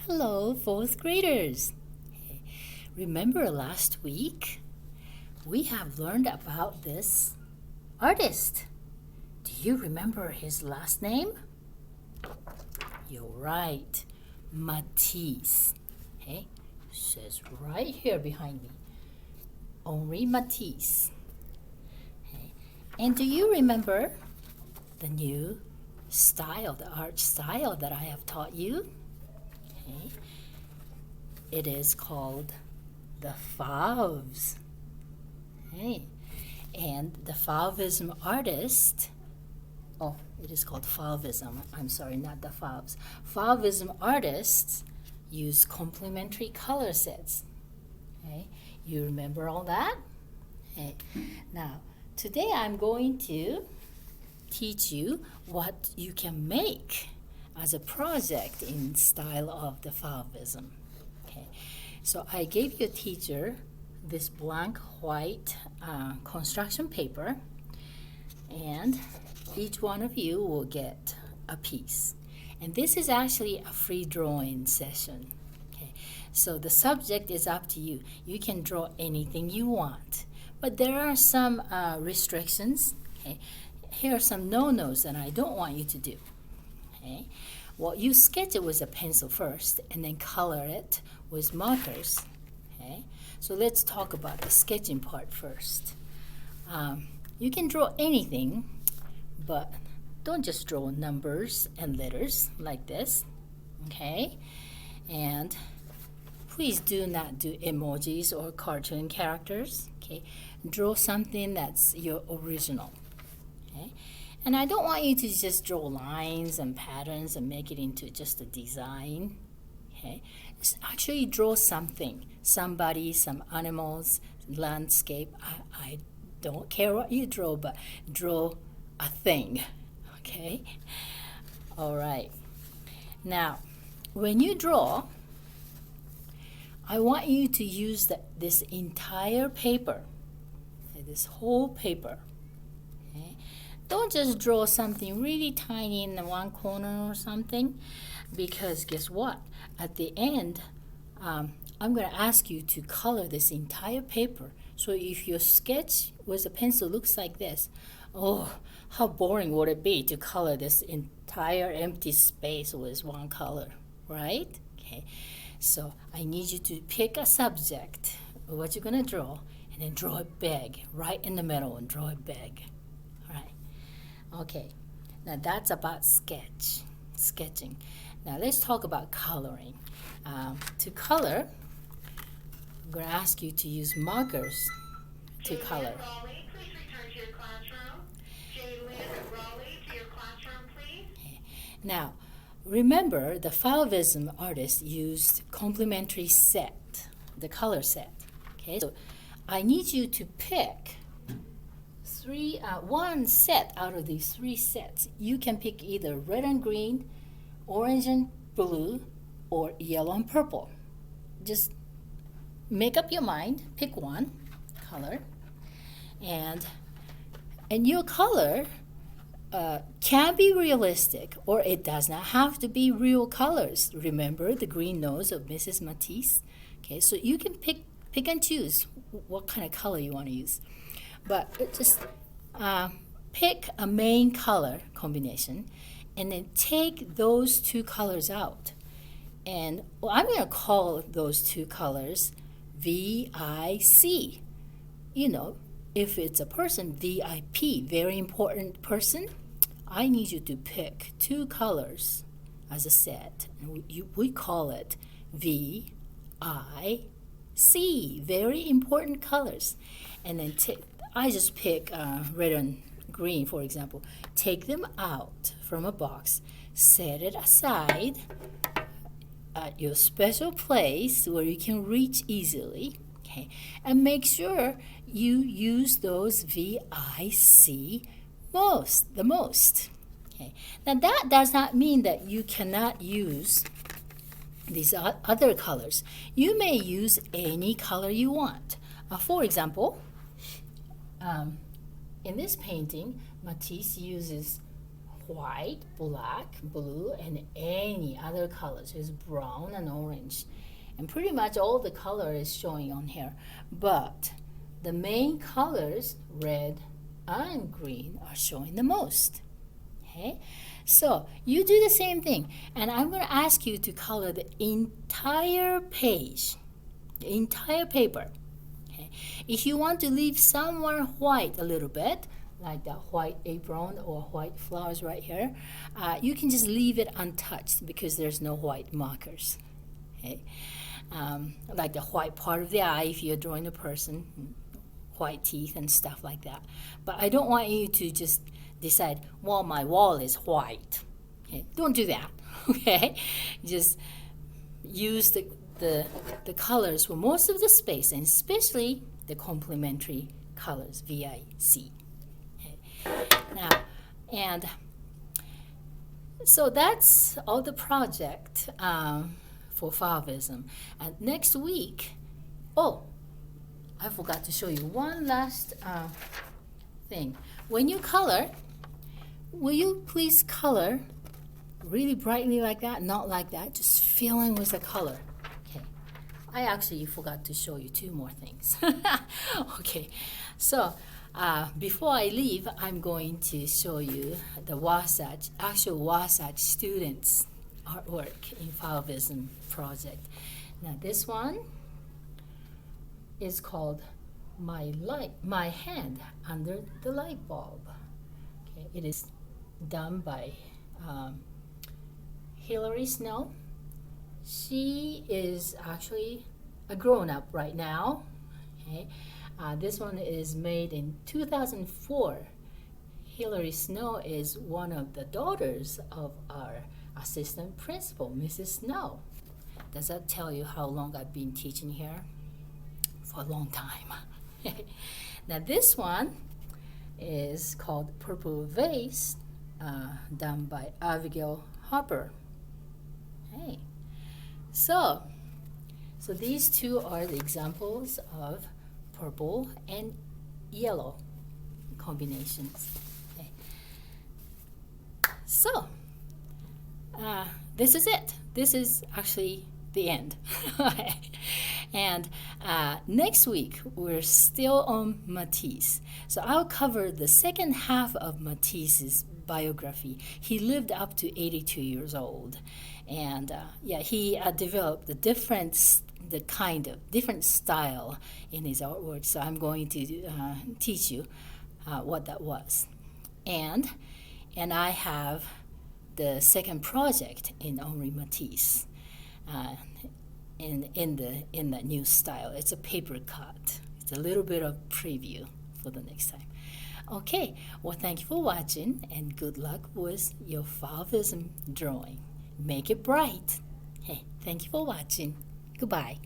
Hello, fourth graders. Remember last week? We have learned about this artist. Do you remember his last name? You're right, Matisse. Okay, says right here behind me. Henri Matisse. Okay. And do you remember the new style, the art style that I have taught you? Okay. It is called the Fauves. Okay. And the Fauvism artist, it is called Fauvism. I'm sorry, not the Fauves. Fauvism artists use complementary color sets. Okay. You remember all that? Okay. Now, today I'm going to teach you what you can make as a project in style of the Fauvism. Okay, so I gave your teacher this blank white construction paper, and each one of you will get a piece. And this is actually a free drawing session. Okay, so the subject is up to you. You can draw anything you want, but there are some restrictions. Okay, here are some no-nos that I don't want you to do. Okay. Well, you sketch it with a pencil first and then color it with markers. Okay. So let's talk about the sketching part first. You can draw anything, but don't just draw numbers and letters like this. Okay. And please do not do emojis or cartoon characters. Okay. Draw something that's your original. Okay. And I don't want you to just draw lines and patterns and make it into just a design. Okay? Just actually draw something. Somebody, some animals, landscape. I don't care what you draw, but draw a thing. Okay? All right. Now, when you draw, I want you to use this entire paper, this whole paper. Don't just draw something really tiny in the one corner or something, because guess what? At the end, I'm going to ask you to color this entire paper. So if your sketch with a pencil looks like this, how boring would it be to color this entire empty space with one color, right? Okay, so I need you to pick a subject, what you're going to draw, and then draw it big, right in the middle, and draw it big. Okay, now that's about sketching. Now let's talk about coloring. To color, I'm going to ask you to use markers to color. Raleigh, please return to your classroom. Jaylyn Raleigh, to your classroom, please. Okay. Now, remember the Fauvism artist used complementary set, the color set. Okay, so I need you to pick one set out of these three sets. You can pick either red and green, orange and blue, or yellow and purple. Just make up your mind, pick one color, and your color can be realistic, or it does not have to be real colors. Remember the green nose of Mrs. Matisse? Okay, so you can pick and choose what kind of color you want to use. But just pick a main color combination and then take those two colors out. And I'm going to call those two colors VIC. You know, if it's a person, VIP, very important person, I need you to pick two colors as a set. And we call it VIC, very important colors. And then I just pick red and green, for example. Take them out from a box, set it aside at your special place where you can reach easily, okay? And make sure you use those VIC the most, okay? Now that does not mean that you cannot use these other colors. You may use any color you want. For example, in this painting, Matisse uses white, black, blue, and any other colors. It's brown and orange. And pretty much all the color is showing on here. But the main colors, red and green, are showing the most. Okay? So you do the same thing. And I'm going to ask you to color the entire page, the entire paper. Okay? If you want to leave somewhere white a little bit, like that white apron or white flowers right here, you can just leave it untouched because there's no white markers. Okay? Like the white part of the eye if you're drawing a person, white teeth and stuff like that. But I don't want you to just decide, well, my wall is white. Okay? Don't do that. Okay? Just use the colors for most of the space, and especially the complementary colors, VIC. Now, and so that's all the project for Fauvism. And next week, oh, I forgot to show you one last thing. When you color, will you please color really brightly like that? Not like that, just fill in with the color. Okay, I actually forgot to show you two more things. Okay, so before I leave, I'm going to show you the Wasatch, actual Wasatch students' artwork in Fauvism project. Now this one is called My Hand Under the Light Bulb. Okay, it is done by Hillary Snow. She is actually a grown-up right now. Okay. This one is made in 2004. Hillary Snow is one of the daughters of our assistant principal, Mrs. Snow. Does that tell you how long I've been teaching here? For a long time. Now this one is called Purple Vase, done by Abigail Harper. Hey, so these two are the examples of purple and yellow combinations. Okay. So this is it. This is actually the end. And next week we're still on Matisse. So I'll cover the second half of Matisse's biography. He lived up to 82 years old, and he developed the different style in his artwork. So I'm going to teach you what that was, and I have the second project in Henri Matisse. In the new style. It's a paper cut. It's a little bit of preview for the next time. Okay, well, thank you for watching, and good luck with your Fauvism drawing. Make it bright. Hey, thank you for watching. Goodbye.